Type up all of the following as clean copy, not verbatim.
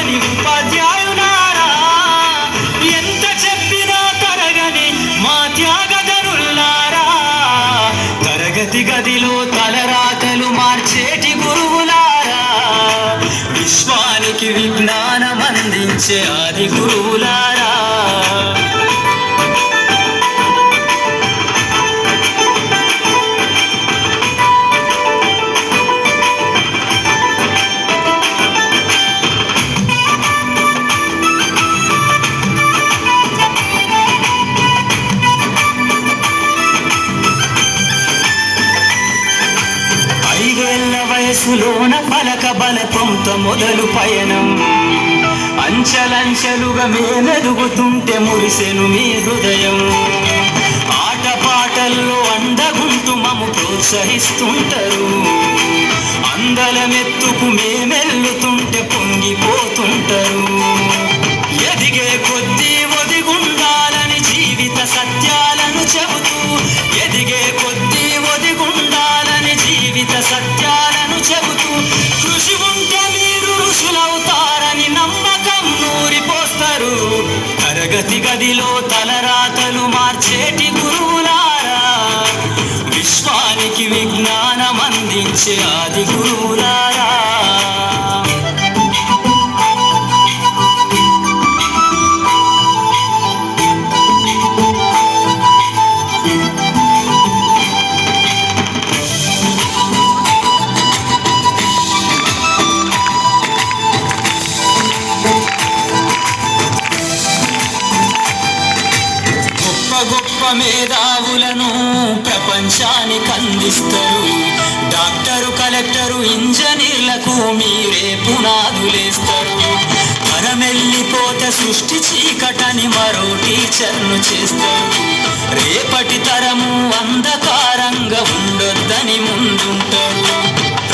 తరగని ఉపాధ్యాయులారా, ఎంత చెప్పినా తరగని మా త్యాగధనులారా, తరగతి గదిలో తలరాతలు మార్చేటి గురువులారా, విశ్వానికి విజ్ఞానం అందించే ఆది గురువులారా. వయసులోన పలక బలపంతో మొదలు పయనం, అంచెలంచెలుగా మేమెదుగుతుంటే మురిసెను మీ హృదయం. ఆటపాటల్లో అండగుంటూ మము ప్రోత్సహిస్తుంటారు, అందలమెత్తుకు మేమెల్లుతుంటే పొంగిపోతుంటారు. ఎదిగే కొద్దీ ఒదిగుండాలని జీవిత సత్యాలను చెబుతూ, ఎదిగే కొద్దీ ఒదిగుండాలని జీవిత సత్యాలను చెబుతూ, కృషి ఉంటే మీరు ఋషులవుతారని నమ్మకం నూరిపోస్తారు. తరగతి గదిలో తలరాతలు మార్చేటి గురువులారా, విశ్వానికి విజ్ఞానం అందించే ఆది గురువులారా. గొప్ప మేధావులను ప్రపంచానికి అందిస్తారు. డాక్టరు, కలెక్టరు, ఇంజనీర్లకు మీరే పునాదులేస్తారు. తరమెల్లిపోతే సృష్టి చీకటని మరో టీచర్ను చేస్తారు. రేపటి తరము అంధకారంగా ఉండొద్దని ముందుంటారు.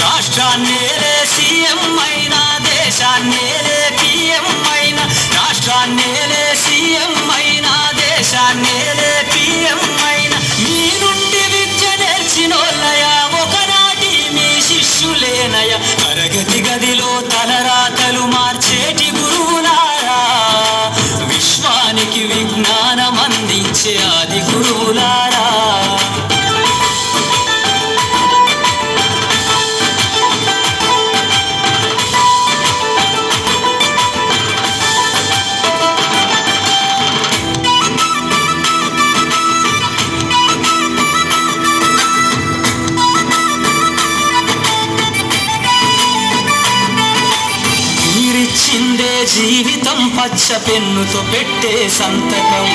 రాష్ట్రాన్నేలే సీఎం అయినా, దేశాన్నేలే పిఎం అయినా, రాష్ట్రాన్నేలే సీఎం అయినా, దేశాన్నేలే పిఎం అయినా, మీ నుండి విద్య నేర్చినోళ్ళయా, ఒకనాటి మీ శిష్యులేనయ. తరగతి గదిలో తలరాతలు మార్చేటి గురువులారా, విశ్వానికి విజ్ఞానం అందించే ఆది గురువులారా. చిందే జీవితం పచ్చ పెన్నుతో పెట్టే సంతకం,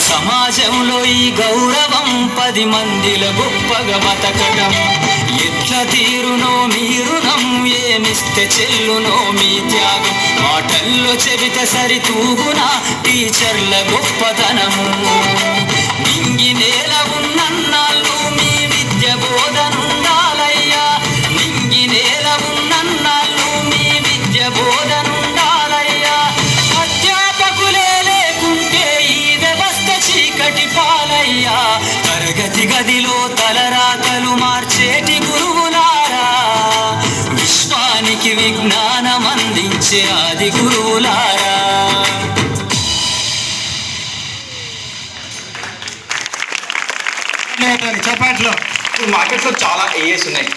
సమాజంలో ఈ గౌరవం 10 మందిల గొప్పగా బతకటం. ఎట్ల తీరునో మీ రుణం, ఏమిస్తే చెల్లునో మీ త్యాగం, మాటల్లో చెబితే సరితూగునా టీచర్ల గొప్పతనము. నింగి నేల ఉన్నన్నాళ్ళు మీ విద్య బోధనుండాలయ్యా, నింగి నేల ఉన్నన్నాళ్ళు మీ విద్య బోధనుండాలయ్యా. అధ్యాపకులే లేకుంటే ఈ వ్యవస్థ చీకటి పాలయ్యా. తరగతి గదిలో తలరాతలు మార్చేటి గురువులారా, విశ్వానికి విజ్ఞానం అందించే ఆది గురువులారా. చెప్పట్లో మార్కెట్లో చాలా ఏఎస్ ఉన్నాయి.